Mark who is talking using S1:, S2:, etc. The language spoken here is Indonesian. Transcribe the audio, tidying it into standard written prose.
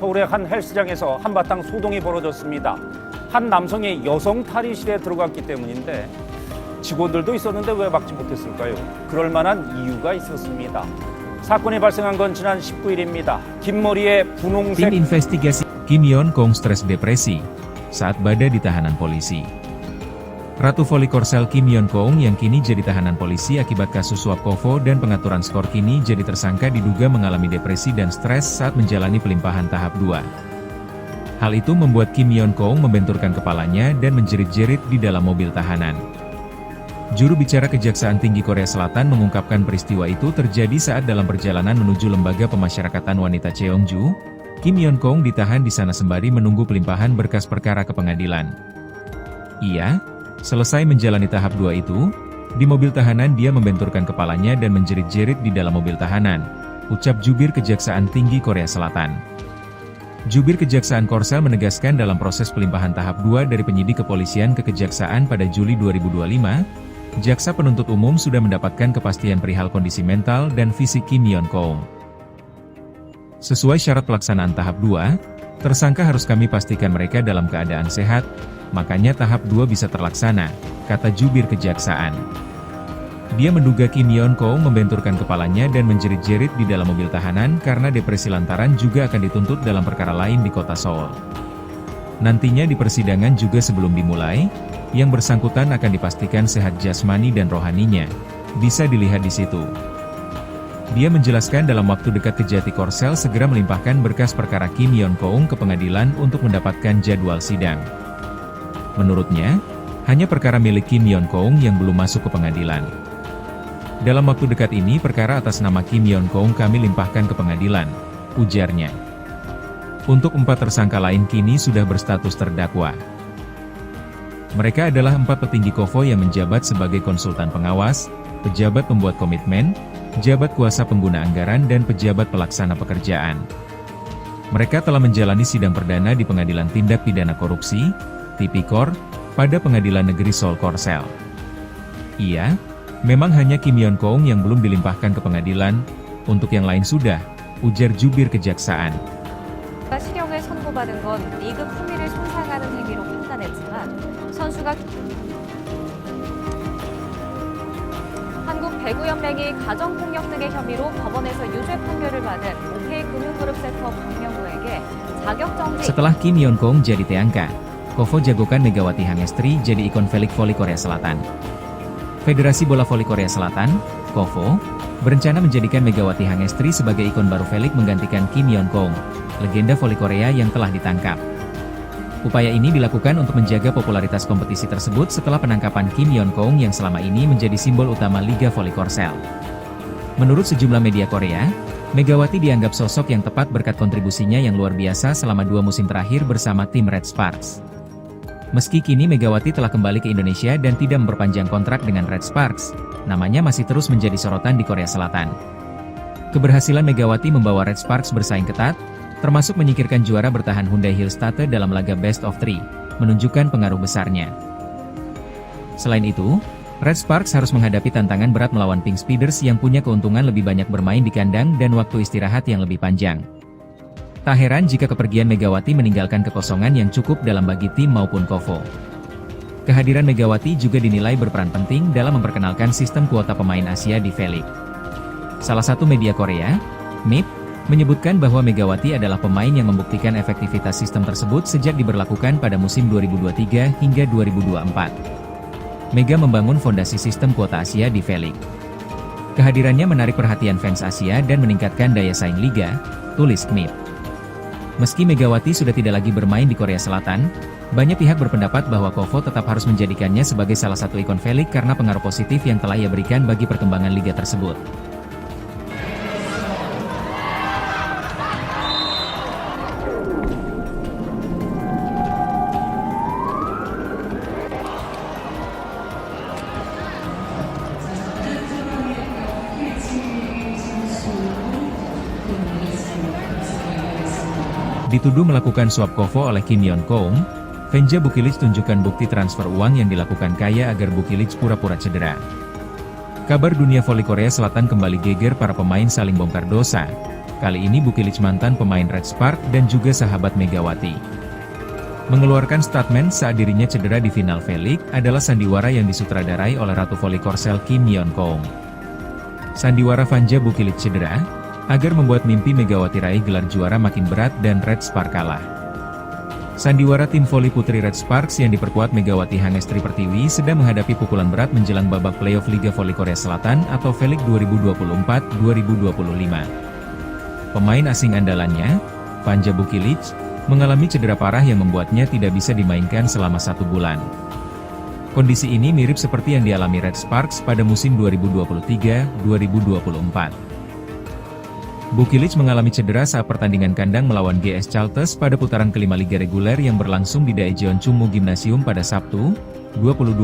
S1: 서울의 한 헬스장에서 한바탕 소동이 벌어졌습니다. 한 남성이 여성 탈의실에 들어갔기 때문인데 직원들도 있었는데 왜 막지 못했을까요? 그럴 만한 이유가 있었습니다. 사건이 발생한 건 지난 19일입니다. 긴 머리에 분홍색
S2: Tim investigasi Kim Yeon Kong stres depresi saat berada di tahanan polisi. Ratu voli Korsel Kim Yeon Kong yang kini jadi tahanan polisi akibat kasus suap KOFO dan pengaturan skor kini jadi tersangka diduga mengalami depresi dan stres saat menjalani pelimpahan tahap 2. Hal itu membuat Kim Yeon Kong membenturkan kepalanya dan menjerit-jerit di dalam mobil tahanan. Juru bicara Kejaksaan Tinggi Korea Selatan mengungkapkan peristiwa itu terjadi saat dalam perjalanan menuju Lembaga Pemasyarakatan Wanita Cheongju. Kim Yeon Kong ditahan di sana sembari menunggu pelimpahan berkas perkara ke pengadilan. Selesai menjalani tahap 2 itu, di mobil tahanan dia membenturkan kepalanya dan menjerit-jerit di dalam mobil tahanan, ucap jubir Kejaksaan Tinggi Korea Selatan. Jubir Kejaksaan Korsel menegaskan dalam proses pelimpahan tahap 2 dari penyidik kepolisian ke Kejaksaan pada Juli 2025, Jaksa Penuntut Umum sudah mendapatkan kepastian perihal kondisi mental dan fisik Kim Yeon Kong. Sesuai syarat pelaksanaan tahap 2, tersangka harus kami pastikan mereka dalam keadaan sehat, makanya tahap 2 bisa terlaksana, kata jubir kejaksaan. Dia menduga Kim Yeon Kong membenturkan kepalanya dan menjerit-jerit di dalam mobil tahanan karena depresi lantaran juga akan dituntut dalam perkara lain di kota Seoul. Nantinya di persidangan juga sebelum dimulai, yang bersangkutan akan dipastikan sehat jasmani dan rohaninya. Bisa dilihat di situ. Dia menjelaskan dalam waktu dekat Kejati Korsel segera melimpahkan berkas perkara Kim Yeon Kong ke pengadilan untuk mendapatkan jadwal sidang. Menurutnya, hanya perkara milik Kim Yeon Kong yang belum masuk ke pengadilan. Dalam waktu dekat ini perkara atas nama Kim Yeon Kong kami limpahkan ke pengadilan, ujarnya. Untuk 4 tersangka lain kini sudah berstatus terdakwa. Mereka adalah 4 petinggi KOFO yang menjabat sebagai konsultan pengawas, pejabat pembuat komitmen, pejabat kuasa pengguna anggaran dan pejabat pelaksana pekerjaan. Mereka telah menjalani sidang perdana di Pengadilan Tindak Pidana Korupsi, Tipikor, pada Pengadilan Negeri Seoul Korsel. Memang hanya Kim Yeon Kong yang belum dilimpahkan ke pengadilan, untuk yang lain sudah, ujar jubir kejaksaan.
S3: 실형을 선고받은 건 리그 품위를 손상하는 행위로 판단했지만 선수가 한국 배구연맹이 가정폭력 등의 혐의로 법원에서 유죄 판결을 받은 OK금융그룹 세터 박명호에게 자격정지.
S2: Setelah Kim Yeon Kong jadi teangka, KOFO jagokan Megawati Hangestri jadi ikon voli Korea Selatan. Federasi Bola Voli Korea Selatan, KOFO, berencana menjadikan Megawati Hangestri sebagai ikon baru velik menggantikan Kim Yeon Kong, legenda voli Korea yang telah ditangkap. Upaya ini dilakukan untuk menjaga popularitas kompetisi tersebut setelah penangkapan Kim Yeon Kong yang selama ini menjadi simbol utama Liga Voli Korsel. Menurut sejumlah media Korea, Megawati dianggap sosok yang tepat berkat kontribusinya yang luar biasa selama 2 musim terakhir bersama tim Red Sparks. Meski kini Megawati telah kembali ke Indonesia dan tidak memperpanjang kontrak dengan Red Sparks, namanya masih terus menjadi sorotan di Korea Selatan. Keberhasilan Megawati membawa Red Sparks bersaing ketat, termasuk menyingkirkan juara bertahan Hyundai Hillstatte dalam laga Best of 3, menunjukkan pengaruh besarnya. Selain itu, Red Sparks harus menghadapi tantangan berat melawan Pink Speeders yang punya keuntungan lebih banyak bermain di kandang dan waktu istirahat yang lebih panjang. Tak heran jika kepergian Megawati meninggalkan kekosongan yang cukup dalam bagi tim maupun KOFO. Kehadiran Megawati juga dinilai berperan penting dalam memperkenalkan sistem kuota pemain Asia di V-League. Salah satu media Korea, MIP, menyebutkan bahwa Megawati adalah pemain yang membuktikan efektivitas sistem tersebut sejak diberlakukan pada musim 2023 hingga 2024. Mega membangun fondasi sistem kuota Asia di V-League. Kehadirannya menarik perhatian fans Asia dan meningkatkan daya saing liga, tulis MIP. Meski Megawati sudah tidak lagi bermain di Korea Selatan, banyak pihak berpendapat bahwa KOFO tetap harus menjadikannya sebagai salah satu ikon V-League karena pengaruh positif yang telah ia berikan bagi perkembangan liga tersebut. Dituduh melakukan suap KOFO oleh Kim Yeon Kong, Venja Bukilic tunjukkan bukti transfer uang yang dilakukan Kaya agar Bukilic pura-pura cedera. Kabar dunia voli Korea Selatan kembali geger para pemain saling bongkar dosa. Kali ini Bukilic mantan pemain Red Spark dan juga sahabat Megawati. Mengeluarkan statement saat dirinya cedera di final V-League adalah sandiwara yang disutradarai oleh Ratu Voli Korsel Kim Yeon Kong. Sandiwara Vanja Bukilic cedera, agar membuat mimpi Megawati raih gelar juara makin berat dan Red Spark kalah. Sandiwara tim voli putri Red Sparks yang diperkuat Megawati Hangestri Pertiwi sedang menghadapi pukulan berat menjelang babak playoff Liga Voli Korea Selatan atau V-League 2024-2025. Pemain asing andalannya, Vanja Bukilic, mengalami cedera parah yang membuatnya tidak bisa dimainkan selama 1 bulan. Kondisi ini mirip seperti yang dialami Red Sparks pada musim 2023-2024. Bukilic mengalami cedera saat pertandingan kandang melawan GS Chalters pada putaran kelima Liga Reguler yang berlangsung di Daejeon Chungmu Gymnasium pada Sabtu, 22